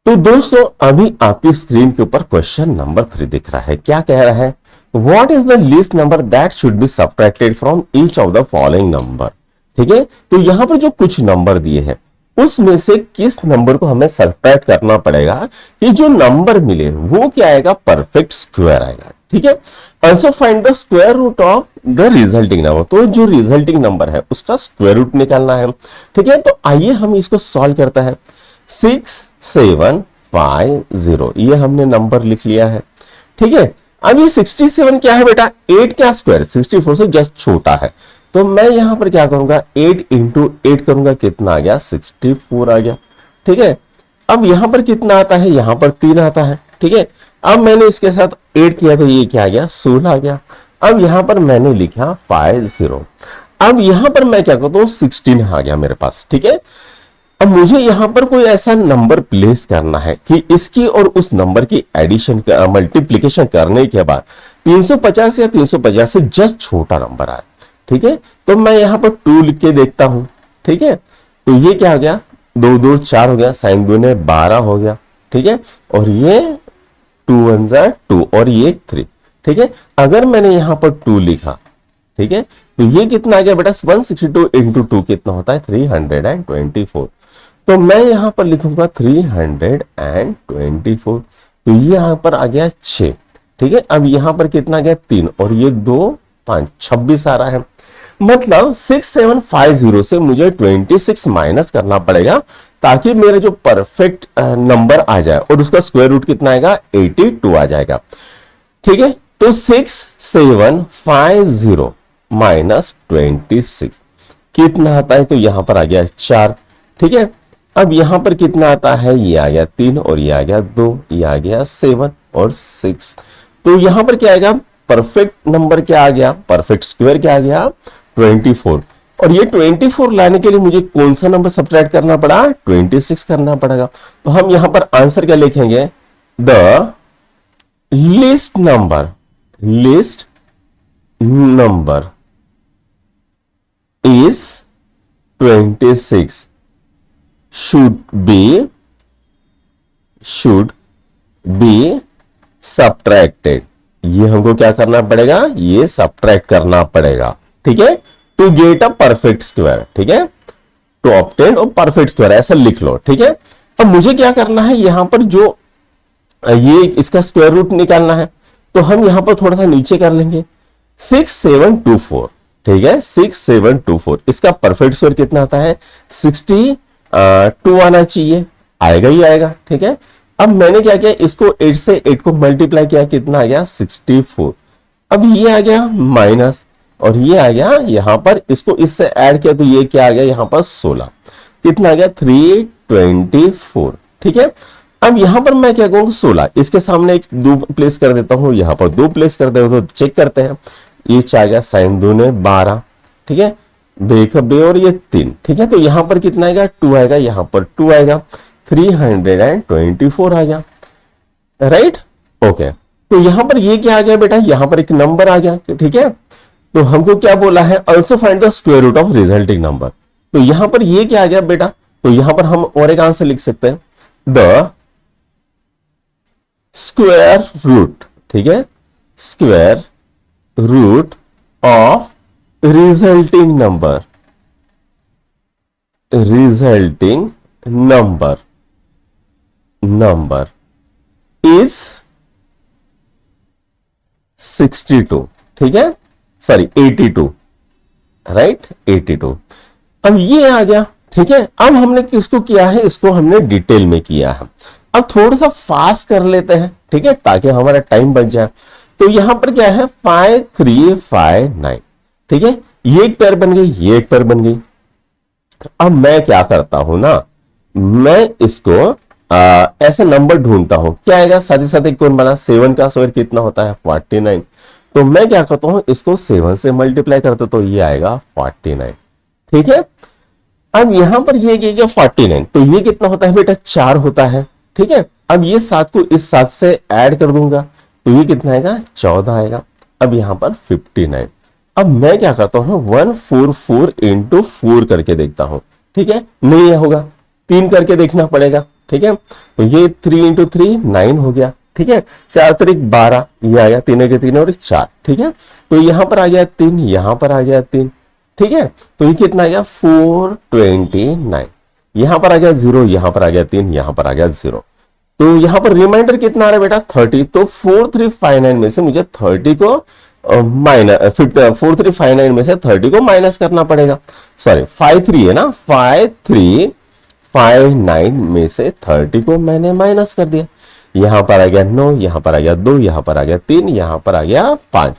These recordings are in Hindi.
तो दोस्तों अभी आपकी स्क्रीन के ऊपर क्वेश्चन नंबर 3 दिख रहा है। क्या कह रहा है? What is the least number that should B subtracted from each of the following number. ठीक है, तो यहां पर जो कुछ नंबर दिए हैं उसमें से किस नंबर को हमें सबट्रैक्ट करना पड़ेगा कि जो नंबर मिले वो क्या आएगा? परफेक्ट स्क्वायर आएगा। ठीक है, also find the square root of the resulting number. तो जो रिजल्टिंग नंबर है उसका स्क्वायर रूट निकालना है। ठीक है, तो आइए हम इसको सॉल्व करते हैं। 6750 ये हमने नंबर लिख लिया है। ठीक है, अब ये 67 क्या है बेटा? 8 क्या स्क्वायर? 64 से जस्ट छोटा है। तो मैं यहां पर क्या करूंगा? 8 इंटू 8 करूंगा, कितना आ गया? 64 आ गया। ठीक है, अब यहां पर कितना आता है? यहां पर 3 आता है। ठीक है, अब मैंने इसके साथ 8 किया तो ये क्या आ गया? 16 आ गया। अब यहां पर मैंने लिखा 50। अब यहां पर मैं क्या करता हूं? 16 आ गया मेरे पास। ठीक है, अब मुझे यहां पर कोई ऐसा नंबर प्लेस करना है कि इसकी और उस नंबर की एडिशन मल्टीप्लीकेशन करने के बाद 350 या 350 से जस्ट छोटा नंबर आए। ठीक है, तो मैं यहां पर 2 लिख के देखता हूं। ठीक है, तो ये क्या हो गया? 2 2 4 हो गया, साइन 2 ने 12 हो गया। ठीक है, और ये 2 1 2 और ये 3। ठीक है, अगर मैंने यहां पर 2 लिखा, ठीक है, तो ये कितना आ गया बेटा? 162 इंटू 2 कितना होता है? 324। तो मैं यहां पर लिखूंगा 324। तो ये यहां पर आ गया 6। ठीक है, अब यहां पर कितना आ गया? 3 और ये 2 5 26 आ रहा है। मतलब 6750 से मुझे 26 माइनस करना पड़ेगा ताकि मेरा जो परफेक्ट नंबर आ जाए, और उसका स्क्वायर रूट कितना आएगा? 82 आ जाएगा। ठीक है, तो 6750 माइनस 26 कितना आता है? तो यहां पर आ गया 4। ठीक है, अब यहां पर कितना आता है? ये आ गया 3 और ये आ गया 2, ये आ गया 7 और 6। तो यहां पर क्या आएगा? परफेक्ट नंबर क्या आ गया? परफेक्ट स्क्वायर क्या आ गया? 24। और ये 24 लाने के लिए मुझे कौन सा नंबर सब्ट्रैक्ट करना पड़ा? 26 करना पड़ेगा। तो हम यहां पर आंसर क्या लिखेंगे? The list number is 26 should be subtracted। ये हमको क्या करना पड़ेगा? ये सब्ट्रैक्ट करना पड़ेगा। ठीक है, to get a perfect square. ठीक है, टू ऑब्टेन और परफेक्ट स्क्वायर ऐसा लिख लो। ठीक है, अब मुझे क्या करना है? यहां पर जो ये इसका स्क्वायर रूट निकालना है, तो हम यहां पर थोड़ा सा नीचे कर लेंगे। 6724। ठीक है, 6724 इसका परफेक्ट स्क्वायर कितना आता है? 62 आना चाहिए, आएगा ही आएगा। ठीक है, अब मैंने क्या किया? इसको 8 से 8 को मल्टीप्लाई किया, कितना आ गया? 64। अब ये आ गया माइनस, और ये आ गया यहां पर, इसको इससे ऐड किया तो ये क्या आ गया? यहां पर 16, कितना आ गया? 324। ठीक है, अब यहां पर मैं क्या कहूंगा? 16 इसके सामने एक 2 प्लेस कर देता हूं, यहां पर 2 प्लेस कर देता हूं, तो चेक करते हैं। ये आ गया साइन 2 ने 12। ठीक है, बे और ये 3। ठीक है, तो यहां पर कितना आएगा? 2 आएगा, यहां पर 2 आएगा, 324 आ गया। Right, okay. तो यहां पर ये क्या आ गया बेटा? यहां पर एक नंबर आ गया। ठीक है, तो हमको क्या बोला है? Also find the square root of resulting number. तो यहां पर ये क्या आ गया बेटा? तो यहां पर हम और एक आंसर लिख सकते हैं, द स्क्वायर रूट। ठीक है, square root of resulting number is 62। ठीक है, सॉरी 82। राइट, 82। अब ये आ गया। ठीक है, अब हमने किसको किया है? इसको हमने डिटेल में किया है। अब थोड़ा सा फास्ट कर लेते हैं, ठीक है, ताकि हमारा टाइम बच जाए। तो यहां पर क्या है? 5359। ठीक है, ये एक पेयर बन गई, ये एक पेयर बन गई। अब मैं क्या करता हूं ना, मैं इसको ऐसा नंबर ढूंढता हूं। क्या आएगा? साथ ही साथ एक कौन बना? 7 का स्क्वायर कितना होता है? 49। तो मैं क्या करता हूं? इसको 7 से मल्टीप्लाई करता तो ये आएगा 49। ठीक है, अब यहां पर ये क्या 49, तो ये कितना होता है बेटा? 4 होता है। ठीक है, अब ये 7 को इस 7 से ऐड कर दूंगा तो ये कितना आएगा? 14 आएगा। अब यहां पर 59। अब मैं क्या करता हूं? 144 इंटू 4 करके देखता हूं। ठीक है, नहीं होगा, 3 करके देखना पड़ेगा। ठीक है। तो ये 3 इंटू 3 9 हो गया, ठीक है। 4 3 12, ये आ गया 3 के 3 और 4, ठीक है। तो यहां पर आ गया 3, यहां पर आ गया 3, ठीक है। तो ये कितना आ गया 429, यहां पर आ गया 0, यहां पर आ गया 3, यहां पर आ गया 0। तो यहां पर रिमाइंडर कितना आ रहा है बेटा 30। तो 4359 में से मुझे 30 को माइनस 4359 में से 30 को माइनस करना पड़ेगा। सॉरी 53 है ना, 5359 में से 30 को मैंने माइनस कर दिया। यहां पर आ गया 9, यहां पर आ गया 2, यहां पर आ गया 3, यहां पर आ गया 5।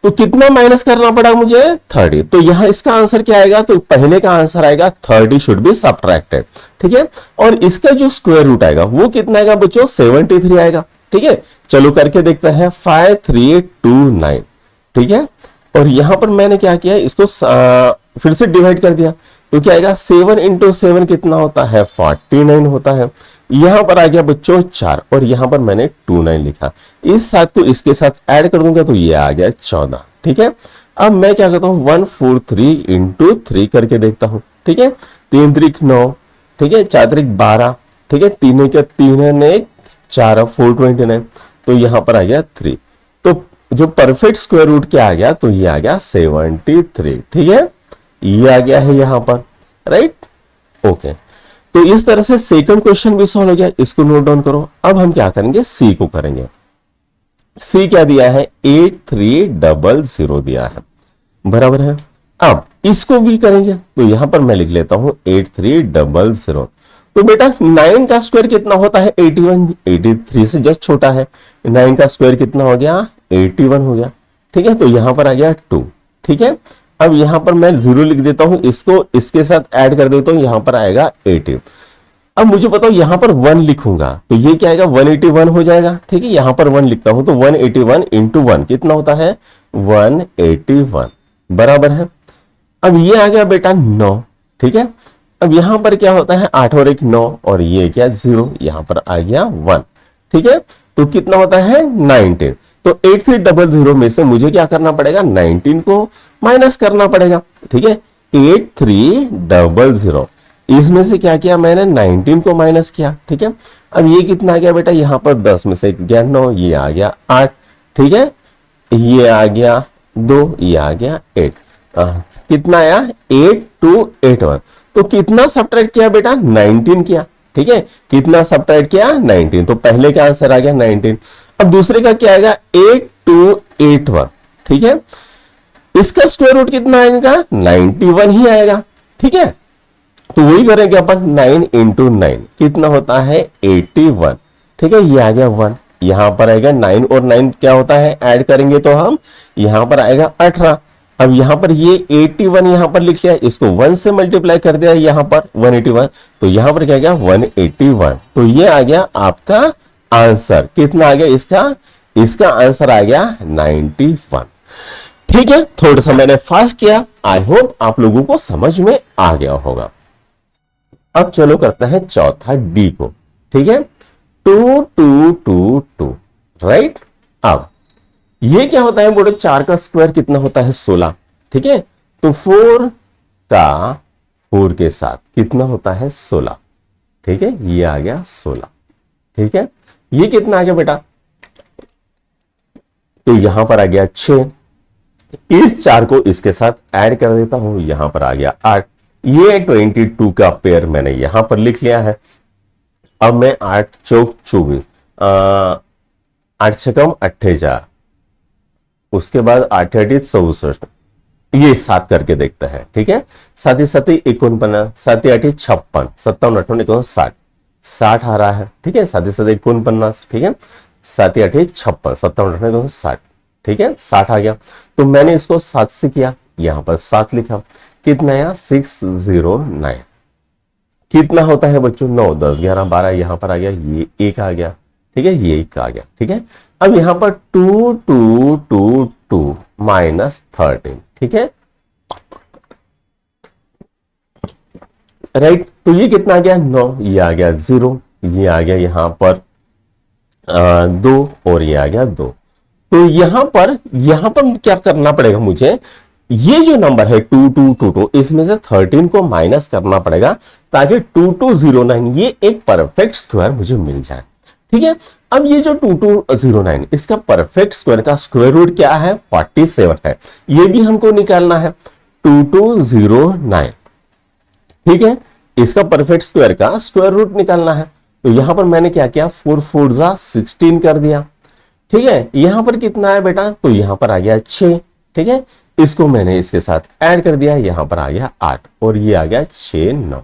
तो कितना माइनस करना पड़ा मुझे 30। तो यहां इसका आंसर क्या आएगा, तो पहले का आंसर आएगा 30 शुड बी सबट्रैक्टेड, ठीक है। और इसका जो स्क्वायर रूट आएगा वो कितना आएगा बच्चों 73 आएगा, ठीक है। चलो करके देखते हैं 5329, ठीक है। और यहां पर मैंने क्या किया, इसको फिर से डिवाइड कर दिया। तो क्या आएगा 7 इंटू 7 कितना होता है 49 होता है। यहां पर आ गया बच्चों 4 और यहां पर मैंने 29 लिखा। इस 7 को इसके साथ ऐड कर दूंगा तो ये आ गया 14, ठीक है। अब मैं क्या करता हूं 143 इंटू 3 करके देखता हूं, ठीक है। 3 3 9, ठीक है। 4 3 12, ठीक है। 3 के 3 ने 4 429, तो यहां पर आ गया 3। तो जो परफेक्ट स्क्वायर रूट क्या आ गया, तो ये आ गया 73, ठीक है। ये आ गया है यहां पर, राइट, ओके। तो इस तरह से सेकंड क्वेश्चन भी सॉल्व हो गया, इसको नोट डाउन करो। अब हम क्या करेंगे, सी को करेंगे। सी क्या दिया है 8300 दिया है, बराबर है। अब इसको भी करेंगे, तो यहां पर मैं लिख लेता हूं 8300। तो बेटा 9 का स्क्वायर कितना होता है 81, 83 से जस्ट छोटा है। 9 का स्क्वायर कितना हो गया 81 हो गया, ठीक है। तो यहां पर आ गया 2, ठीक है। अब यहां पर मैं 0 लिख देता हूं, इसको इसके साथ ऐड कर देता हूं, यहां पर आएगा 80। अब मुझे बताओ यहां पर 1 लिखूंगा तो ये क्या आएगा 181 हो जाएगा, ठीक है। यहां पर 1 लिखता हूं तो 181 इंटू 1 कितना होता है 181, बराबर है। अब ये आ गया बेटा 9, ठीक है। अब यहां पर क्या होता है 8 और 1 9, और ये क्या 0, यहां पर आ गया 1, ठीक है। तो कितना होता है 19। तो 8300 में से मुझे क्या करना पड़ेगा 19 को माइनस करना पड़ेगा, ठीक है। 8300, इसमें से क्या किया मैंने 19 को माइनस किया, ठीक है। अब ये कितना आ गया बेटा, यहां पर 10 में से गया 9, ये आ गया 8, ठीक है। ये आ गया 2, ये आ गया 8, कितना आया 8281। तो कितना सब्ट्रैक्ट किया बेटा 19 किया, ठीक है। कितना सब्ट्रैक्ट किया 19, तो पहले का आंसर आ गया 19। अब दूसरे का क्या आएगा 8281, ठीक है। इसका स्क्वायर रूट कितना आएगा 91 ही आएगा, ठीक है। तो वही करेंगे अपन 9 इंटू 9 कितना होता है 81, ठीक है। ये आ गया 1, यहां पर आएगा 9 और 9 क्या होता है ऐड करेंगे तो हम यहां पर आएगा 18। अब यहां पर ये 81 यहां पर लिख लिया, इसको 1 से मल्टीप्लाई कर दिया यहां पर 181, तो यहां पर क्या गया 181। तो ये आ गया आपका आंसर, कितना आ गया इसका आंसर आ गया 91, ठीक है। थोड़ा सा मैंने फास्ट किया, आई होप आप लोगों को समझ में आ गया होगा। अब चलो करते हैं चौथा डी को, ठीक है। 2222, राइट। अब ये क्या होता है बोलो 4 का स्क्वायर कितना होता है 16, ठीक है। तो 4 का 4 के साथ कितना होता है 16, ठीक है। ये आ गया 16, ठीक है। ये कितना आ गया बेटा, तो यहां पर आ गया 6, इस 4 को इसके साथ ऐड कर देता हूं, यहां पर आ गया 8। ये 22 का पेयर मैंने यहां पर लिख लिया है। अब मैं 8 चौक 24, 8 छकम 28, उसके बाद 8 8 64, ये 7 करके देखते हैं, ठीक है। 7 7 49, 7 8 56, 57 58 59 60 आ रहा है, ठीक है। 7 7 49, ठीक है। 7 8 56, 57 58 60, ठीक है। 60 आ गया, तो मैंने इसको 7 से किया, यहां पर 7 लिखा, कितना आया 609। कितना होता है बच्चों 9 10 11 12, यहां पर आ गया ये 1 आ गया, ठीक है। ये 1 आ गया, ठीक है। अब यहां पर 2222 माइनस 13, ठीक है, राइट। तो ये कितना आ गया 9, ये आ गया 0, ये आ गया यहां पर 2 और ये आ गया 2। तो यहां पर क्या करना पड़ेगा मुझे ये जो नंबर है 2222, इसमें से 13 को माइनस करना पड़ेगा ताकि 2209 ये एक परफेक्ट स्क्वायर मुझे मिल जाए। ठीक है, अब ये जो 2209 इसका परफेक्ट स्क्वायर का स्क्वायर रूट क्या है, 47 है, ये भी हमको निकालना है 2209। ठीक है, इसका परफेक्ट स्क्वायर का स्क्वायर रूट निकालना है। तो यहां पर मैंने क्या किया, 4 4 जा 16 कर दिया। ठीक है, यहां पर कितना है बेटा, तो यहां पर आ गया 6। ठीक है, इसको मैंने इसके साथ ऐड कर दिया, यहां पर आ गया 8 और ये आ गया 6 9।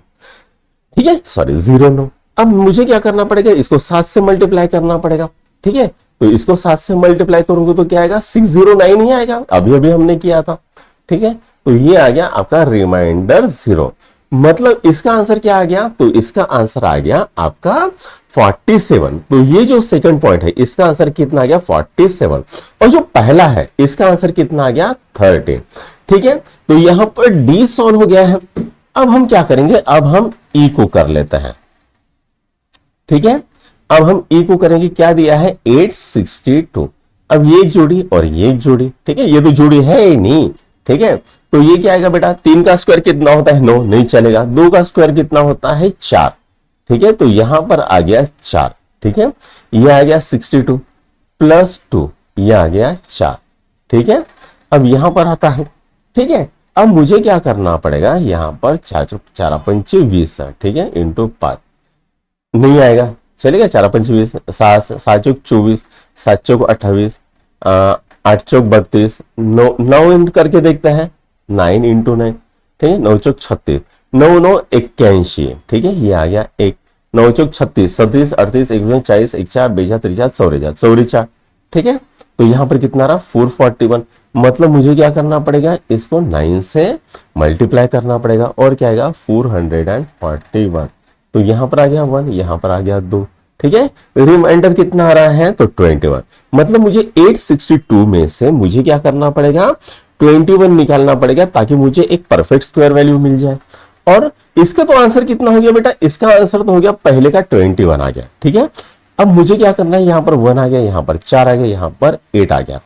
ठीक है, सॉरी 0 9। अब मुझे क्या करना पड़ेगा, इसको 7 से मल्टीप्लाई करना पड़ेगा। ठीक है, तो इसको 7 से मल्टीप्लाई करूंगा तो क्या आएगा, 609 ही आएगा, अभी अभी हमने किया था। ठीक है, तो ये आ गया आपका रिमाइंडर 0। मतलब इसका आंसर क्या आ गया, तो इसका आंसर आ गया आपका 47। तो ये जो सेकंड पॉइंट है इसका आंसर कितना आ गया, 47। और जो पहला है इसका आंसर कितना आ गया, 13। ठीक है, तो यहां पर डी सॉल्व हो गया है। अब हम क्या करेंगे, अब हम ई को कर लेते हैं। ठीक है, अब हम ई को करेंगे, क्या दिया है 862। अब ये एक जोड़ी और ये एक जोड़ी। ठीक है, ये तो जोड़ी है ही नहीं। ठीक है, तो ये क्या आएगा बेटा, 3 का स्क्वायर कितना होता है, 9, नहीं चलेगा। 2 का स्क्वायर कितना होता है, 4। ठीक है, तो यहां पर आ गया 4। ठीक है, ये आ गया 62 प्लस 2, ये आ गया 4। ठीक है, अब यहां पर आता है। ठीक है, अब मुझे क्या करना पड़ेगा, यहां पर 4 4 पंच 20। ठीक है, इंटू 5 नहीं आएगा, चलेगा 4 पंच 20, 7 7 चौक 24, 7 चौक 28, 8 चौक 32, 9 इंटू करके देखते हैं, 9 इंटू 9। ठीक है, 9 चौक 36, 9 9 81। ठीक है, ये आ गया 1, 9 चौक 36, 37 38 1 40 1 4 बेजा 3 4 44। ठीक है, तो यहां पर कितना रहा, 441। मतलब मुझे क्या करना पड़ेगा, इसको 9 से मल्टीप्लाई करना पड़ेगा और क्या आएगा 441। तो यहां पर आ गया 1, यहां पर आ गया 2। ठीक है, रिमाइंडर कितना आ रहा है, तो 21। मतलब मुझे 862 में से मुझे क्या करना पड़ेगा, 21 निकालना पड़ेगा ताकि मुझे एक परफेक्ट स्क्वायर वैल्यू मिल जाए। और इसका तो आंसर कितना हो गया बेटा, इसका आंसर तो हो गया पहले का 21 आ गया। ठीक है, अब मुझे क्या करना है, यहां पर 1 आ गया, यहां पर 4 आ गया, यहां पर 8 आ गया।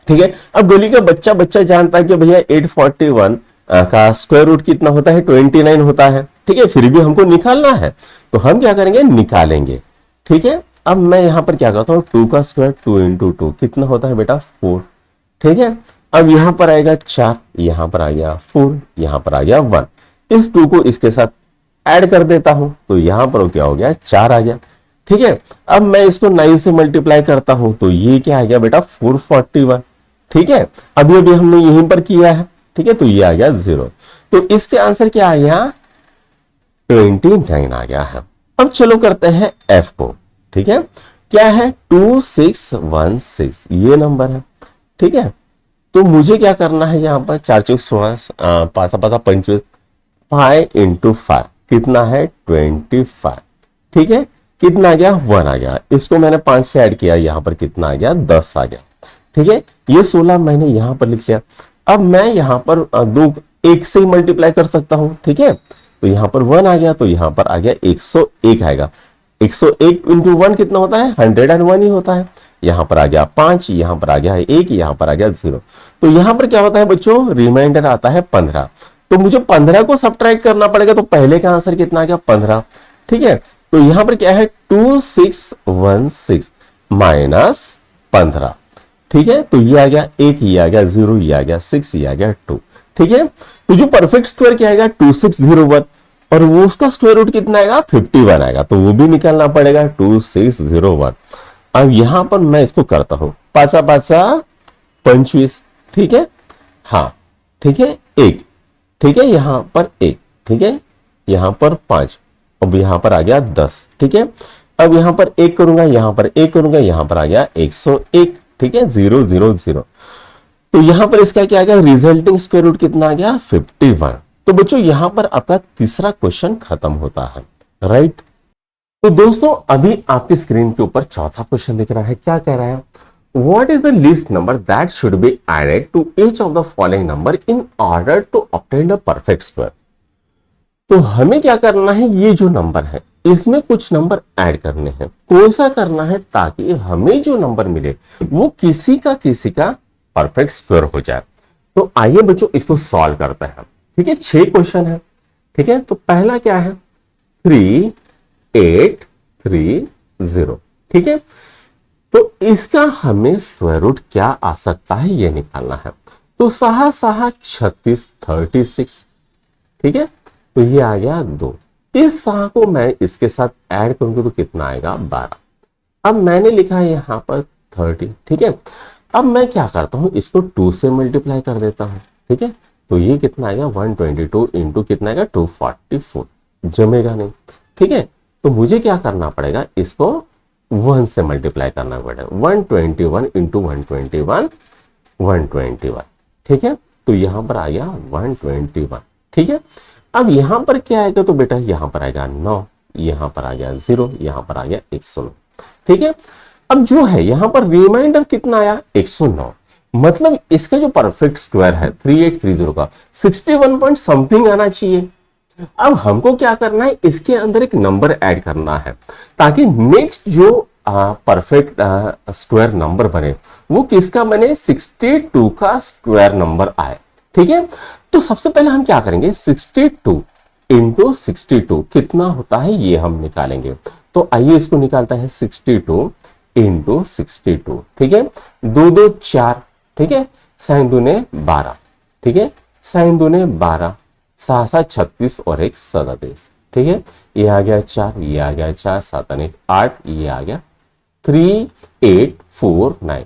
ठीक है, अब गली का बच्चा जानता है कि भैया 841 का स्क्वायर रूट कितना होता है, 29 होता है। ठीक है, फिर भी हमको निकालना है तो हम क्या करेंगे, निकालेंगे। ठीक है, अब मैं यहां पर क्या करता हूं, 2 का स्क्वायर 2 इंटू 2 कितना होता है बेटा, 4। ठीक है, अब यहां पर आएगा 4, यहां पर आ गया 4, यहां पर आ गया 1। इस 2 को इसके साथ ऐड कर देता हूं तो यहां पर क्या हो गया, 4 आ गया। ठीक है, अब मैं इसको 9 से मल्टीप्लाई करता हूं तो ये क्या आ गया बेटा, 441। ठीक है, अभी अभी हमने यहीं पर किया है। ठीक है, तो ये आ गया 0। तो इसके आंसर क्या आ गया, 29 आ गया है। अब चलो करते हैं एफ को। ठीक है, क्या है, 2616 ये नंबर है। ठीक है, तो मुझे क्या करना है, यहां पर 4 चौक 16, 5 5 25, 5 इंटू 5 कितना है, 25। ठीक है, कितना आ गया, 1 आ गया। इसको मैंने 5 से ऐड किया, यहां पर कितना आ गया, 10 आ गया। ठीक है, ये 16 मैंने यहां पर लिख लिया। अब मैं यहां पर 1 से ही मल्टीप्लाई कर सकता हूं। ठीक है, तो यहां पर 1 आ गया, तो यहां पर आ गया 101 आएगा। 101 इंटू 1 कितना होता है, 101 ही होता है। यहां पर आ गया 5, यहां पर आ गया 1, यहां पर आ गया 0। तो यहां पर क्या होता है बच्चों, रिमाइंडर आता है 15। तो मुझे 15 को सब्ट्रैक्ट करना पड़ेगा, तो पहले का आंसर कितना आ गया, 15। ठीक है, तो यहां पर क्या है, 2616 माइनस 15। ठीक है, तो ये आ गया 1, ये आ गया 0, ये आ गया 6, ये आ गया 2। ठीक है, तो जो परफेक्ट स्क्वायर क्या आएगा, 2601 और वो उसका स्क्वायर रूट कितना आएगा, 51 आएगा। तो वो भी निकालना पड़ेगा, 2601। अब यहां पर मैं इसको करता हूं, 5 5 25। ठीक है, हाँ ठीक है, 1। ठीक है, यहां पर 1। ठीक है, यहां पर 5, अब यहां पर आ गया 10। ठीक है, अब यहां पर 1 करूंगा, यहां पर 1 करूंगा, यहां पर आ गया 101। ठीक है, 0 0 0। तो यहां पर इसका क्या आ गया, रिजल्टिंग स्क्वायर रूट कितना आ गया, 51। तो बच्चों यहां पर आपका तीसरा क्वेश्चन खत्म होता है, राइट। तो दोस्तों अभी आपकी स्क्रीन के ऊपर चौथा क्वेश्चन दिख रहा है, क्या कह रहा है, what is the least number that should be added to each of the following number in order to obtain a perfect square. तो हमें क्या करना है, ये जो नंबर है इसमें कुछ नंबर ऐड करने हैं। कौन सा करना है, ताकि हमें जो नंबर मिले वो किसी का परफेक्ट स्क्वायर हो जाए। तो आइए बच्चों इसको सॉल्व करते हैं। ठीक है, 6 क्वेश्चन है। ठीक है, तो पहला क्या है 3830। ठीक है, तो इसका हमें स्क्वायर रूट क्या आ सकता है ये निकालना है। तो सहा 36 36। ठीक है, तो ये आ गया 2। इस सहा को मैं इसके साथ ऐड करूंगा तो कितना आएगा 12। अब मैंने लिखा है यहां पर 30। ठीक है, अब मैं क्या करता हूं इसको 2 से मल्टीप्लाई कर देता हूं। ठीक है, तो ये कितना आएगा 122 इंटू कितना आएगा 244। जमेगा नहीं। ठीक है, तो मुझे क्या करना पड़ेगा इसको 1 से मल्टीप्लाई करना पड़ेगा। 121 इंटू 121 121। ठीक है, तो यहां पर आ गया 121। ठीक है, अब यहां पर क्या आएगा तो बेटा यहां पर आएगा 9, यहां पर आ गया 0, यहां पर आ गया 109। ठीक है, अब जो है यहां पर रिमाइंडर कितना आया 109। मतलब इसका जो परफेक्ट स्क्वायर है 3830 का 61 पॉइंट समथिंग आना चाहिए। अब हमको क्या करना है इसके अंदर एक नंबर ऐड करना है ताकि नेक्स्ट जो परफेक्ट स्क्वायर नंबर बने वो किसका बने 62 का स्क्वायर नंबर आए। ठीक है, तो सबसे पहले हम क्या करेंगे 62 इंटू 62 कितना होता है ये हम निकालेंगे। तो आइए इसको निकालता है 62 इंटू 62। ठीक है, 2 2 4। ठीक है, साइन दूने 12। ठीक है, साइन दूने 12, 6 7 36 और 1 37। ठीक है, ये आ गया 4, ये आ गया 4, 7 1 8, ये आ गया 3849।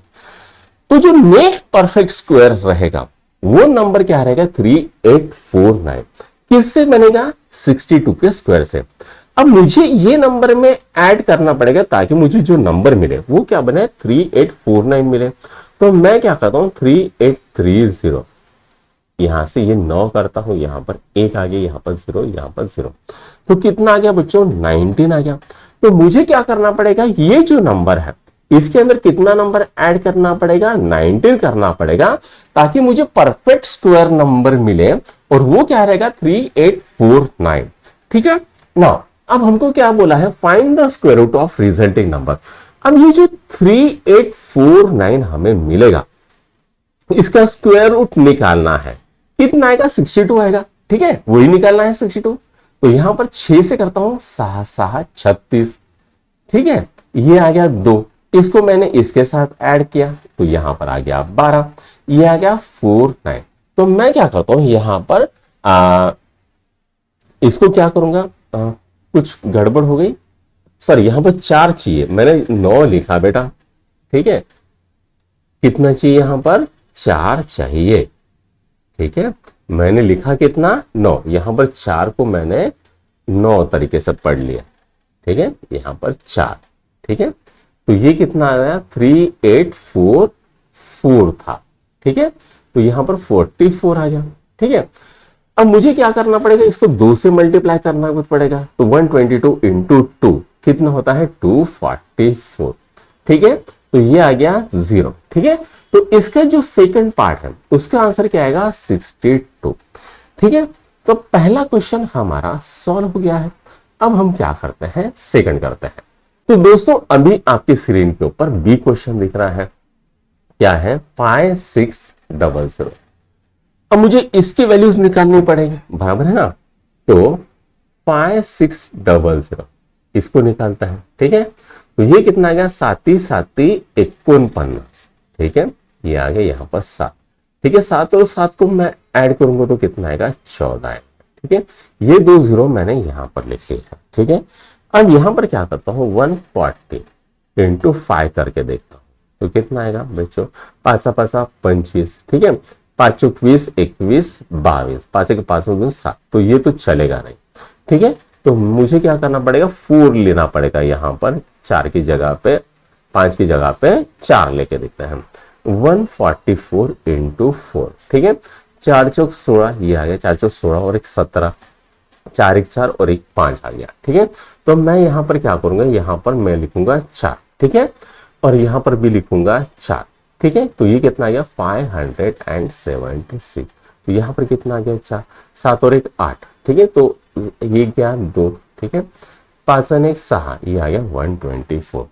तो जो नेक्स्ट परफेक्ट स्क्वायर रहेगा वो नंबर क्या रहेगा 3849। किससे बनेगा 62 के स्क्वायर से। अब मुझे ये नंबर में ऐड करना पड़ेगा ताकि मुझे जो नंबर मिले वो क्या बने 3849 मिले। तो मैं क्या करता हूं 3830, यहां से ये 9 करता हूं, यहां पर 1 आ गया, यहां पर 0, यहां पर 0। तो कितना आ गया बच्चों 19 आ गया। तो मुझे क्या करना पड़ेगा ये जो नंबर है इसके अंदर कितना नंबर ऐड करना पड़ेगा 19 करना पड़ेगा ताकि मुझे परफेक्ट स्क्वायर नंबर मिले और वो क्या रहेगा 3849। ठीक है ना। अब हमको क्या बोला है find the square root of resulting number. अब ये जो 3849 हमें मिलेगा इसका स्क्वायर रूट निकालना है। कितना आएगा 62 आएगा। ठीक है, वही निकालना है 62। तो यहां पर 6 से करता हूं 6 6 36। ठीक है, ये आ गया 2, इसको मैंने इसके साथ ऐड किया तो यहां पर आ गया 12, ये आ गया 49। तो मैं क्या करता हूं यहां पर इसको क्या करूंगा कुछ गड़बड़ हो गई, सॉरी यहां पर 4 चाहिए, मैंने 9 लिखा बेटा। ठीक है, कितना चाहिए यहां पर 4 चाहिए। ठीक है, मैंने लिखा कितना 9, यहां पर 4 को मैंने 9 तरीके से पढ़ लिया। ठीक है, यहां पर 4। ठीक है, तो ये कितना आया 3844 था। ठीक है, तो यहां पर 44 आ गया। ठीक है, अब मुझे क्या करना पड़ेगा इसको 2 से मल्टीप्लाई करना कुछ पड़ेगा। तो 122 इंटू 2 कितना होता है 244। ठीक है, तो ये आ गया 0। ठीक है, तो इसका जो सेकंड पार्ट है उसका आंसर क्या आएगा 62। ठीक है, तो पहला क्वेश्चन हमारा सॉल्व हो गया है। अब हम क्या करते हैं सेकंड करते हैं। तो दोस्तों अभी आपके स्क्रीन के ऊपर बी क्वेश्चन दिख रहा है, क्या है 5600। अब मुझे इसकी वैल्यूज निकालनी पड़ेगी, बराबर है ना। तो 5600 इसको निकालता है। ठीक है, तो ये कितना आ गया 7 7 49। ठीक है, ये आ गया यहां पर 7। ठीक है, 7 और 7 को मैं ऐड करूंगा तो कितना आएगा 14 है। ठीक है, ये 2 0 मैंने यहां पर लिख लिया है। ठीक है, अब यहां पर क्या करता हूं 140 इंटू 5 करके देखता हूं तो कितना आएगा बच्चों 5 5 25। ठीक है, 5 20 21 22, 5 के 5 7, तो ये तो चलेगा नहीं। ठीक है, तो मुझे क्या करना पड़ेगा 4 लेना पड़ेगा यहां पर, 4 की जगह पे 5 की जगह पे 4 लेके देखते हैं। 144 इंटू 4। ठीक है, 4 चौक 16, ये आ गया 4 चौक 16 और 1 17, 4 1 4 और 1 5 आ गया। ठीक है, तो मैं यहां पर क्या करूंगा यहां पर मैं लिखूंगा 4। ठीक है, और यहां पर भी लिखूंगा 4। ठीक है, तो ये कितना आ गया 576। तो यहां पर कितना आ गया 4, 7 और 1 8। ठीक है, तो ये क्या 2। ठीक है, 5 और 1 6, ये आ गया 124।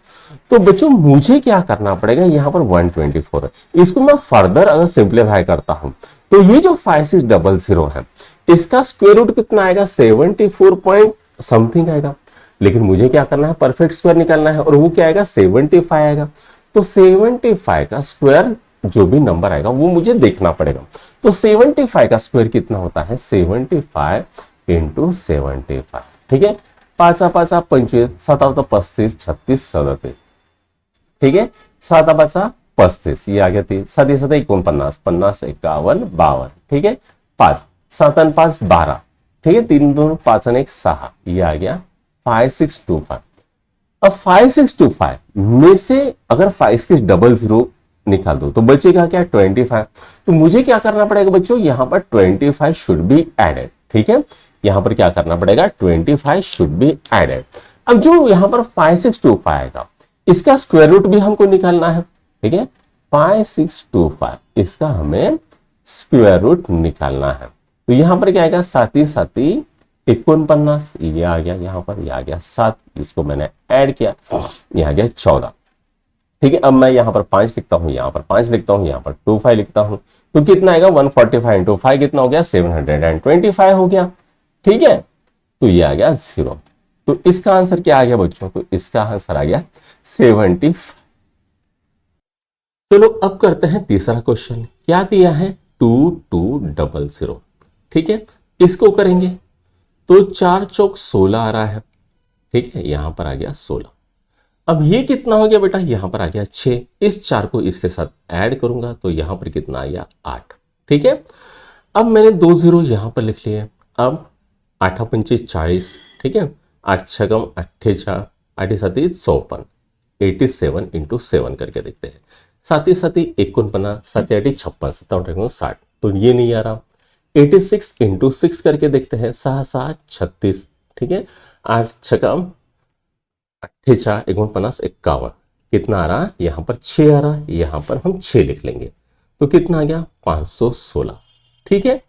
तो बच्चों मुझे क्या करना पड़ेगा, यहां पर 124 है, इसको मैं फर्दर अगर सिंप्लीफाई करता हूं तो ये जो 5600 है इसका स्क्वायर रूट कितना आएगा, 74 पॉइंट समथिंग आएगा। लेकिन मुझे क्या करना है, परफेक्ट स्क्वायर निकालना है, और वो क्या आएगा, 75 आएगा। तो 75 का स्क्वायर जो भी नंबर आएगा वो मुझे देखना पड़ेगा। तो 75 का स्क्वायर कितना होता है, 75 इंटू 75। ठीक है, 5 5 25, 7 35, 36 37। ठीक है, 7 5 35, ये आ गया 3, 7 7 49, 50 51 52। ठीक है, 5 7 5 12। ठीक है, 3 2 5 1 6, ये आ गया 5625। अब 5625 में से अगर 5600 निकाल दो तो बचेगा क्या, 25। तो मुझे क्या करना पड़ेगा बच्चों, यहां पर 25 शुड बी एडेड। ठीक है, यहां पर क्या करना पड़ेगा, 25 शुड बी एडेड। अब जो यहां पर 5625 आएगा इसका स्क्वायर रूट भी हमको निकालना है। ठीक है, 5625 इसका हमें स्क्वायर रूट निकालना है। तो यहां पर क्या आएगा, 7 7 49, ये आ गया, यहां पर ये आ गया 7, इसको मैंने ऐड किया, ये आ गया 14। ठीक है, अब मैं यहां पर 5 लिखता हूं, यहां पर 5 लिखता हूं, यहां पर 25 लिखता हूं, तो कितना आएगा, 145 इंटू 5 कितना हो गया, 725 हो गया। ठीक है, तो ये आ गया 0। तो इसका आंसर क्या आ गया बच्चों, तो इसका आंसर आ गया 75। चलो अब करते हैं तीसरा क्वेश्चन। क्या दिया है, 2200। ठीक है, इसको करेंगे तो 4 चौक 16 आ रहा है। ठीक है, यहां पर आ गया 16। अब ये कितना हो गया बेटा, यहां पर आ गया 6। इस 4 को इसके साथ ऐड करूंगा तो यहां पर कितना आ गया, 8। ठीक है, अब मैंने 2 0 यहां पर लिख लिए। अब 8 पंचे 40। ठीक है, 8 छगम 48, 8 7 54, 87 इंटू 7 करके देखते हैं। 7 7 49, 7 8 56, 7 60, तो ये नहीं आ रहा। 86 इंटू 6 करके देखते हैं, 6 7 36। ठीक है, 8 छगम 48, 49 51, कितना आ रहा, यहां पर 6 आ रहा, यहां पर हम 6 लिख लेंगे तो कितना आ गया, 516। ठीक है,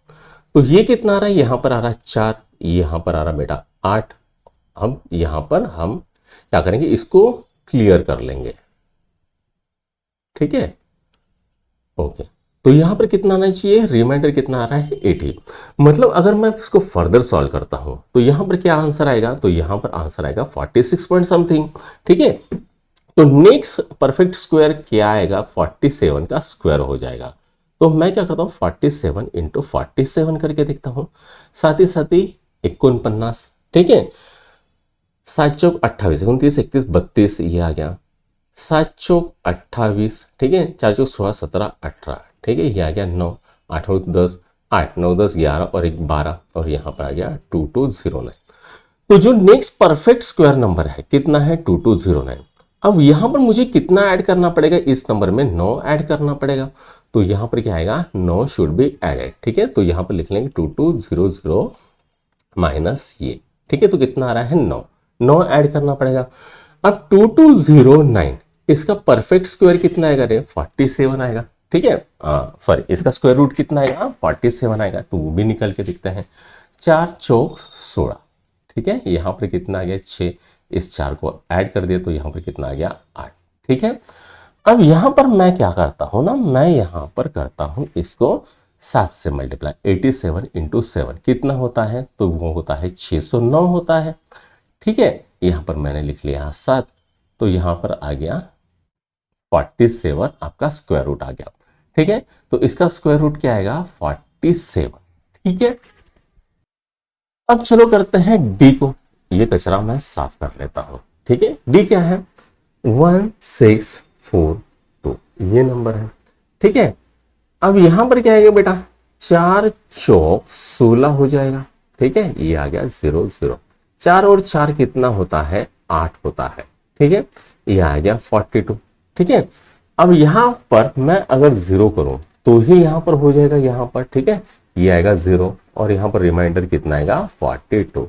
तो ये कितना आ रहा है, यहां पर आ रहा है 4, यहां पर आ रहा बेटा 8। अब यहां पर हम क्या करेंगे, इसको क्लियर कर लेंगे। ठीक है, ओके, तो यहां पर कितना आना चाहिए, रिमाइंडर कितना आ रहा है, 80। मतलब अगर मैं इसको फर्दर सॉल्व करता हूं तो यहां पर क्या आंसर आएगा, तो यहां पर आंसर आएगा 46 पॉइंट समथिंग। ठीक है, तो नेक्स्ट परफेक्ट स्क्वायर क्या आएगा, 47 का स्क्वायर हो जाएगा। तो मैं क्या करता हूं, 47 इंटू 47 करके देखता हूं, 7 7 49। ठीक है, 7 चौक 28, 29 31 32, ये आ गया 7 चौक 28। ठीक है, 4 चौक 16 17 18। ठीक है, ये आ गया 9, 8 और 10, 8 9 10 11 और 1 12, और यहां पर आ गया 2209। तो जो नेक्स्ट परफेक्ट स्क्वायर नंबर है कितना है, 2209। अब यहां पर मुझे कितना ऐड करना पड़ेगा, इस नंबर में 9 ऐड करना पड़ेगा। तो यहां पर क्या आएगा, 9 शुड बी एडेड। ठीक है, तो यहां पर लिख लेंगे 2200 माइनस ये। ठीक है, तो कितना आ रहा है, 9 ऐड करना पड़ेगा। अब 2209 इसका परफेक्ट स्क्वायर कितना आएगा रे, 47 आएगा। ठीक है, सॉरी, इसका स्क्वायर रूट कितना आएगा, 47 आएगा, तो वो भी निकल के दिखता है। 4 चौक 16। ठीक है, यहां पर कितना आ गया, 6, इस 4 को ऐड कर दिया तो यहां पर कितना आ गया, 8। ठीक है, अब यहां पर मैं क्या करता हूं ना, मैं यहां पर करता हूं इसको 7 से मल्टीप्लाई। 87 इंटू 7 कितना होता है, तो वो होता है 609 होता है। ठीक है, यहां पर मैंने लिख लिया 7, तो यहां पर आ गया 47, आपका स्क्वायर रूट आ गया। ठीक है, तो इसका स्क्वायर रूट क्या आएगा, 47। ठीक है, अब चलो करते हैं डी को। ये कचरा मैं साफ कर लेता हूं। ठीक है, डी क्या है, 1642, ये नंबर है। ठीक है, अब यहां पर क्या आएगा बेटा, 4 चौक 16 हो जाएगा। ठीक है, ये आ गया 0 0, 4 और 4 कितना होता है, 8 होता है। ठीक है, ये आ गया 42। ठीक है, अब यहां पर मैं अगर 0 करूं तो ही यहां पर हो जाएगा, यहां पर। ठीक है, ये आएगा 0 और यहां पर रिमाइंडर कितना आएगा, 42।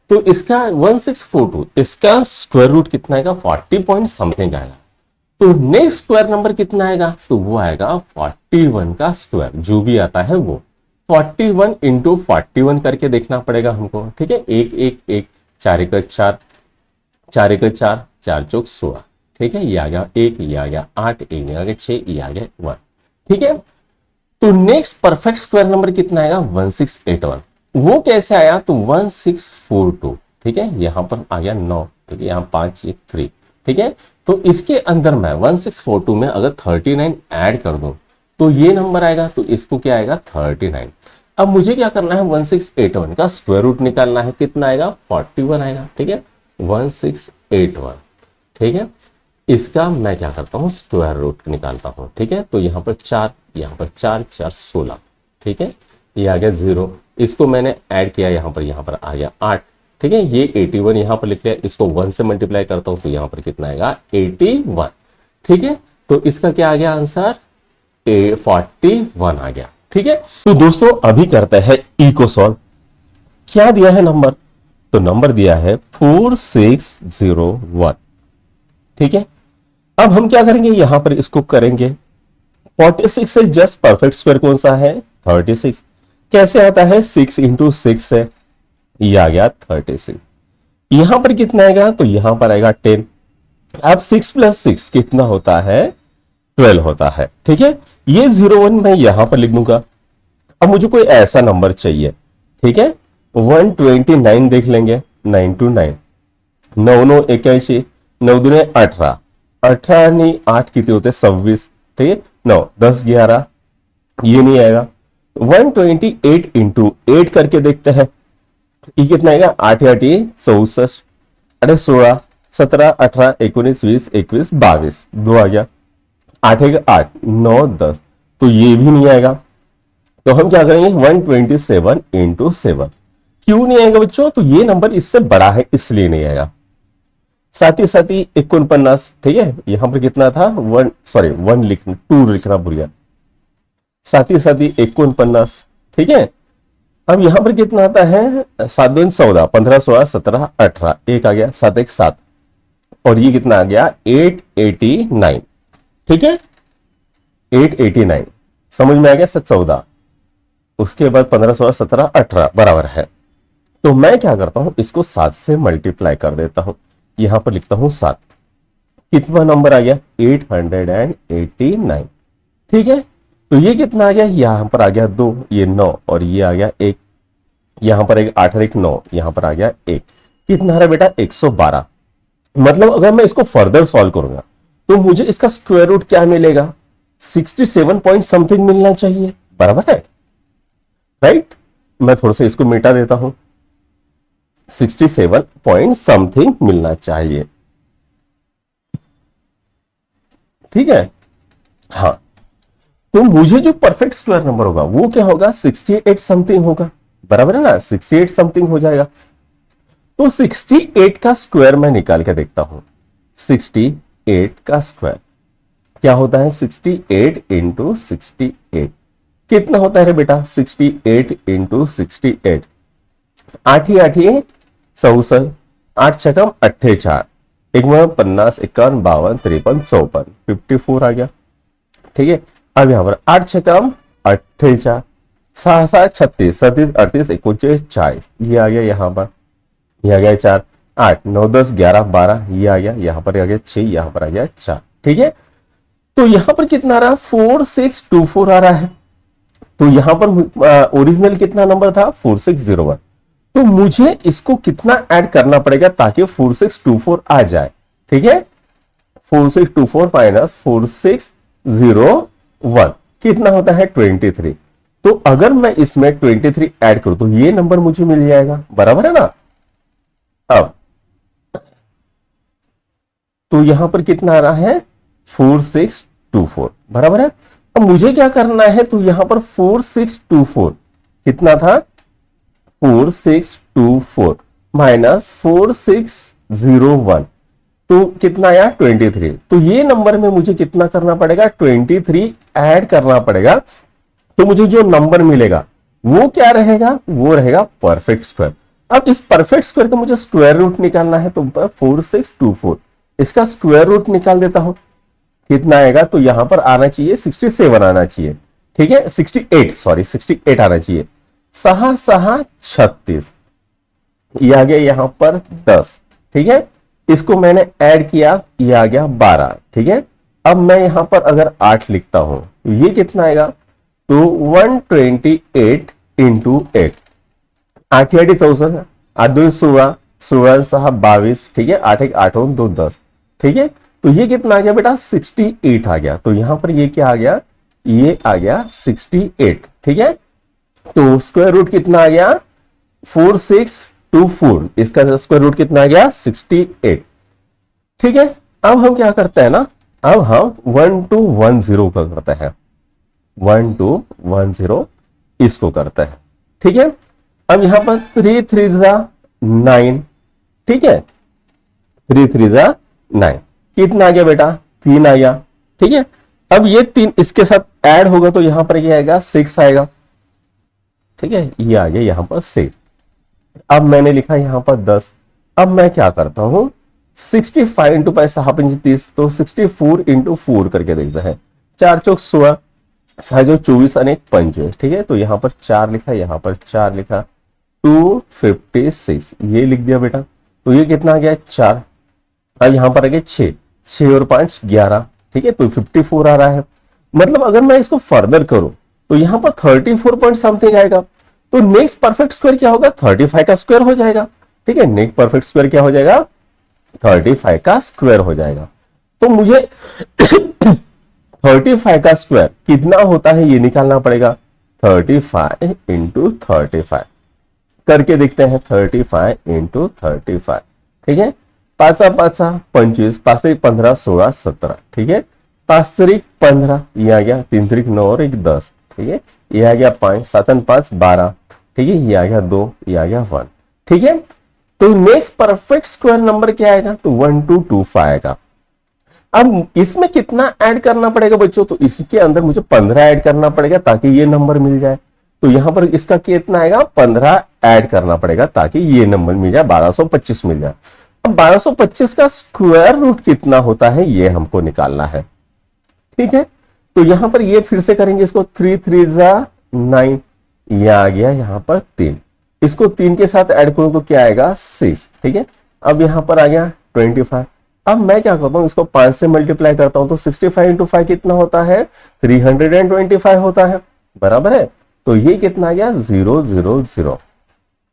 तो इसका 1642 इसका स्क्वायर रूट कितना आएगा, 40 पॉइंट समथिंग आएगा। तो नेक्स्ट स्क्वायर नंबर कितना आएगा, तो वो आएगा 41 का स्क्वायर, जो भी आता है वो 41 इंटू 41 करके देखना पड़ेगा हमको। ठीक है, 1 1 1, 4 1 4, 4 एक 4, 4 चौक 16, ठीक है। ये आ गया 1, ये आ गया 8, ये आ गया 6, ये आ गया 1, ठीक है। तो नेक्स्ट परफेक्ट स्क्वायर नंबर कितना आएगा 1681। वो कैसे आया तो 1642, ठीक है। यहां पर आ गया 9, ठीक है, यहां 5 ये 3, ठीक है। तो इसके अंदर मैं 1642 में अगर 39 ऐड कर दूं तो ये नंबर आएगा, तो इसको क्या आएगा 39। अब मुझे क्या करना है 1681 का स्क्वायर रूट निकालना है, कितना आएगा 41 आएगा, ठीक है। 1681, ठीक है। इसका मैं क्या करता हूं स्क्वायर रूट निकालता हूं, ठीक है। तो यहां पर 4, यहां पर 4 4 16, ठीक है। ये आ गया 0, इसको मैंने ऐड किया, यहां पर आ गया 8, ठीक है। ये 81 यहां पर लिख लिया, इसको 1 से मल्टीप्लाई करता हूं तो यहां पर कितना आएगा 81, ठीक है। तो इसका क्या आ गया आंसर 41 आ गया, ठीक है। तो दोस्तों अभी करते हैं ई को सॉल्व। क्या दिया है नंबर, तो नंबर दिया है 4601, ठीक है। अब हम क्या करेंगे, यहां पर इसको करेंगे 46 से जस्ट परफेक्ट स्क्वायर कौन सा है 36, कैसे आता है 6 इंटू 6 है, ये आ गया 36। यहां पर कितना आएगा, तो यहां पर आएगा 10। अब 6 प्लस 6 कितना होता है 12 होता है, ठीक है। ये 01 मैं यहां पर लिख दूंगा। अब मुझे कोई ऐसा नंबर चाहिए, ठीक है। 129 देख लेंगे, 929, 9 9 81, 9 दूने 18, 18 नहीं 8 कितने होते 26, ठीक है। 9 10 11, ये नहीं आएगा। 128 इंटू 8 करके देखते हैं, ये कितना आएगा 8 8 64, 8 16, 17 18 19 20 21 22, 2 आ गया, 8 1 8 9 10, तो ये भी नहीं आएगा। तो हम क्या करेंगे 127 इंटू 7, क्यों नहीं आएगा बच्चों, तो ये नंबर इससे बड़ा है इसलिए नहीं आएगा। साथ ही 49, ठीक है। यहां पर कितना था 1 लिखना 2 लिखना भूल गया, साथ ही 49, ठीक है। अब यहां पर कितना आता है 7 2 14, 15 16 17 18, एक आ गया 7 1 7, और ये कितना आ गया 889, ठीक है। 889 समझ में आ गया 14, उसके बाद 15 16 17 18 बराबर है। तो मैं क्या करता हूं इसको 7 से मल्टीप्लाई कर देता हूं, यहां पर लिखता हूं 7, कितना नंबर आ गया 889, ठीक है। तो ये कितना आ गया, यहां पर आ गया 2, ये 9, और ये आ गया 1, यहां पर एक 8 1 9, यहां पर आ गया 1, कितना है बेटा 112। मतलब अगर मैं इसको फर्दर सॉल्व करूंगा तो मुझे इसका स्क्वायर रूट क्या मिलेगा 67 पॉइंट समथिंग मिलना चाहिए, बराबर है, राइट। मैं थोड़ा सा इसको मिटा देता हूं, 67 पॉइंट समथिंग मिलना चाहिए, ठीक है। हाँ, तो मुझे जो परफेक्ट स्क्वायर नंबर होगा वो क्या होगा 68 समथिंग होगा, बराबर है ना, 68 समथिंग हो जाएगा। तो 68 का स्क्वायर मैं निकाल के देखता हूं, 68 का स्क्वायर क्या होता है 68 इंटू 68, कितना होता है रे बेटा 68 इंटू 68, 8 ही 8 ही 64, 8 छकम 48, एक में 50 51 52 53 54, 54 आ गया, ठीक है। अब यहां पर 8 छकम 48, 6 7 36 37 38 39 40, ये आ गया, यहां पर ये आ गया 4 8 9 10 11 12, ये आ गया, यहां पर आ गया 6, यहां पर आ गया 4, ठीक है। तो यहां पर कितना आ रहा है 4624 आ रहा है। तो यहां पर ओरिजिनल कितना नंबर था 4601, तो मुझे इसको कितना ऐड करना पड़ेगा ताकि 4624 आ जाए, ठीक है। 4624 माइनस 4601 कितना होता है 23। तो अगर मैं इसमें 23 ऐड करूं तो ये नंबर मुझे मिल जाएगा, बराबर है ना। अब तो यहां पर कितना आ रहा है 4624, बराबर है। अब मुझे क्या करना है, तो यहां पर 4624 कितना था 4624 माइनस 4601, तो कितना आया 23। तो ये नंबर में मुझे कितना करना पड़ेगा 23 ऐड करना पड़ेगा, तो मुझे जो नंबर मिलेगा वो क्या रहेगा, वो रहेगा परफेक्ट स्क्वायर। अब इस परफेक्ट स्क्वायर का मुझे स्क्वायर रूट निकालना है, तो 4624 इसका स्क्वायर रूट निकाल देता हूं, कितना आएगा, तो यहां पर आना चाहिए 67 आना चाहिए, ठीक है। 68 आना चाहिए, 6 6 36, ये आ गया यहां पर 10, ठीक है। इसको मैंने ऐड किया, ये आ गया 12, ठीक है। अब मैं यहां पर अगर 8 लिखता हूं तो ये कितना आएगा, तो 128 इंटू 8, 8 8 64, 8 2 16, 16 6 22, ठीक है, 8 1 8 2 10, ठीक है। तो ये कितना आ गया बेटा, 68 आ गया। तो यहां पर ये क्या आ गया, ये आ गया 68, ठीक है। तो स्क्वायर रूट कितना आ गया, 4624, इसका स्क्वायर रूट कितना आ गया, 68, ठीक है। अब हम क्या करते हैं ना, अब हम 1 to 10 का करते हैं, 1 to 10 इसको करते हैं, ठीक है। अब यहां पर 3 3 9, ठीक है, 3 3 9, कितना आ गया बेटा, 3 आ गया, ठीक है। अब ये 3 इसके साथ ऐड होगा तो यहां पर क्या आएगा, 6 आएगा, ठीक है, ये आ गया यहां पर 6। अब मैंने लिखा यहां पर 10। अब मैं क्या करता हूं, 65 इंटू 5 6 5 30, तो 64 इंटू 4 करके देखते हैं, 4 चौक 16, 6 24 अनेक 25, ठीक है। तो यहां पर 4 लिखा, यहां पर 4 लिखा, 256 ये लिख दिया बेटा। तो ये कितना आ गया, 4। अब यहां पर आ गया 6, 6 और 5 11, ठीक है। तो 54 आ रहा है। मतलब अगर मैं इसको फर्दर करूं तो यहां पर 34 पॉइंट समथिंग आएगा। तो नेक्स्ट परफेक्ट स्क्वायर क्या होगा, 35 का स्क्वायर हो जाएगा, ठीक है। नेक्स्ट परफेक्ट स्क्वायर क्या हो जाएगा, 35 का स्क्वायर हो जाएगा। तो मुझे 35 का स्क्वायर कितना होता है ये निकालना पड़ेगा, 35 इंटू 35 करके देखते हैं, 35 इंटू 35, ठीक है। 5 5 25, 5 15 16 17, ठीक है। 5 3 15, ये आ गया, 3 3 9 और 1 10, ठीक है। ये आ गया 5, 7 5 12, ठीक है। ये आ गया 2, ये आ गया 1, ठीक है। तो नेक्स्ट परफेक्ट स्क्वायर नंबर क्या आएगा, तो 1225 आएगा। अब इसमें कितना ऐड करना पड़ेगा बच्चों, तो इसके अंदर मुझे 15 ऐड करना पड़ेगा ताकि ये नंबर मिल जाए। तो यहां पर इसका कितना आएगा, 15 ऐड करना पड़ेगा ताकि ये नंबर मिल जाए, 1225 मिल जाए। अब 1225 का स्क्वायर रूट कितना होता है ये हमको निकालना है, ठीक है। तो यहां पर ये फिर से करेंगे, इसको 3 3 9, ये आ गया यहां पर 3, इसको 3 के साथ ऐड करूं तो क्या आएगा, 6, ठीक है। अब यहां पर आ गया 25। अब मैं क्या करता हूं, इसको 5 से मल्टीप्लाई करता हूं तो 65 इंटू 5 कितना होता है, 325 होता है, बराबर है। तो ये कितना आ गया, 000,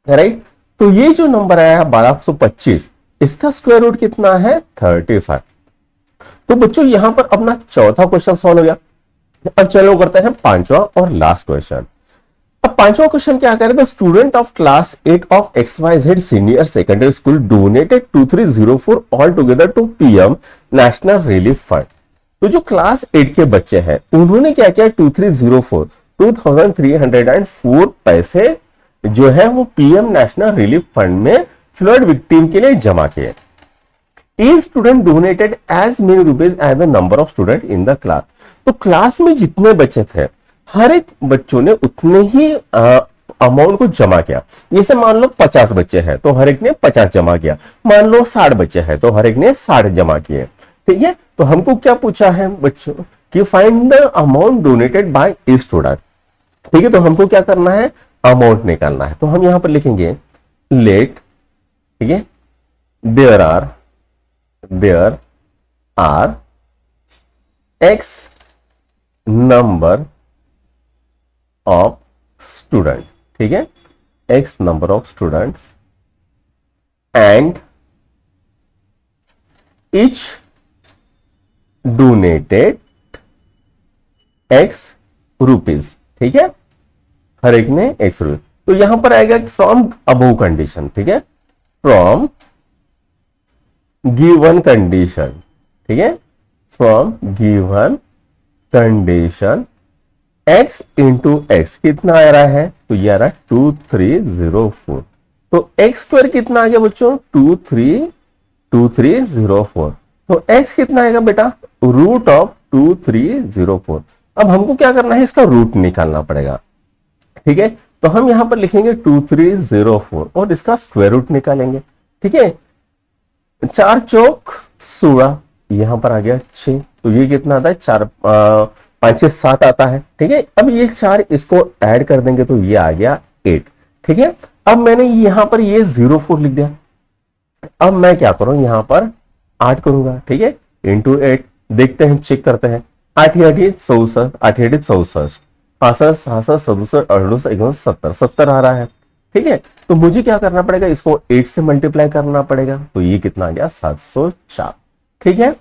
राइट। तो ये जो नंबर आया 1225, इसका स्क्वायर रूट कितना है, 35। तो बच्चों यहां पर अपना चौथा क्वेश्चन सॉल्व हो गया। अब चलो करते हैं पांचवा और लास्ट क्वेश्चन। अब पांचवा क्वेश्चन क्या कह रहे थे, student of class 8 of XYZ senior secondary school donated 2304 all together to PM national relief fund. तो जो क्लास 8 के बच्चे हैं उन्होंने क्या किया, 2304 पैसे जो है वो PM नेशनल रिलीफ फंड में फ्लड विक्टिम के लिए जमा किए। Each student donated as many rupees as the number of student in the class। तो क्लास में जितने बच्चे थे हर एक बच्चों ने उतने ही अमाउंट को जमा किया। जैसे मान लो 50 बच्चे हैं तो हर एक ने 50 जमा किया, मान लो 60 बच्चे हैं तो हर एक ने 60 जमा किए, ठीक है। तो हमको क्या पूछा है बच्चों कि find the amount donated by each student, ठीक है। तो हमको क्या करना है, अमाउंट निकालना है। तो हम यहां पर लिखेंगे लेट, ठीक है, there are X number of student, ठीक है, X number of students and each donated X rupees, ठीक है, हर एक ने X रुपीज। तो यहां पर आएगा फ्रॉम अबव कंडीशन, ठीक है, फ्रॉम गिवन कंडीशन, ठीक है, from given condition X into X कितना आ रहा है, तो ये आ रहा है 2304। तो X स्क्वायर कितना आ गया बच्चों, 2304। तो X कितना आएगा बेटा, रूट ऑफ 2304। अब हमको क्या करना है, इसका रूट निकालना पड़ेगा, ठीक है। तो हम यहां पर लिखेंगे 2304 और इसका स्क्वायर रूट निकालेंगे, ठीक है। 4 चौक 16, यहां पर आ गया 6, तो ये कितना आता है, 4 5 6 7 आता है, ठीक है। अब ये 4 इसको ऐड कर देंगे तो ये आ गया 8, ठीक है। अब मैंने यहां पर ये 04 लिख दिया, अब मैं क्या करूं, यहां पर 8 करूंगा, ठीक है, इंटू 8, देखते हैं, चेक करते हैं। 8 8 64, 8 8 64, 65 66 67 68 69 70, 70 आ रहा है, ठीक है। तो मुझे क्या करना पड़ेगा, इसको 8 से मल्टीप्लाई करना पड़ेगा, तो ये कितना आ गया 704, ठीक है।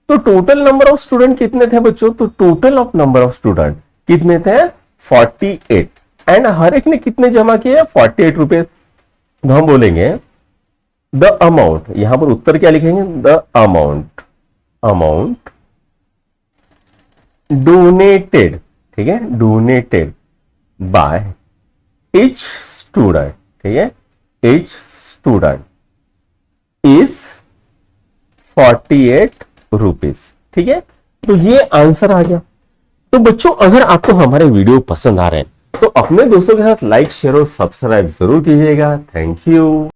तो टोटल नंबर ऑफ स्टूडेंट कितने थे बच्चों, तो total of number of student कितने थे 48, एंड हर एक ने कितने जमा किए 48 रुपए। तो हम बोलेंगे द अमाउंट, यहां पर उत्तर क्या लिखेंगे, द अमाउंट, अमाउंट डोनेटेड, ठीक है, डोनेटेड बाय each स्टूडेंट, ठीक है, each स्टूडेंट इज 48 रुपीज, ठीक है। तो ये आंसर आ गया। तो बच्चों अगर आपको हमारे वीडियो पसंद आ रहे हैं तो अपने दोस्तों के साथ लाइक शेयर और सब्सक्राइब जरूर कीजिएगा। Thank you.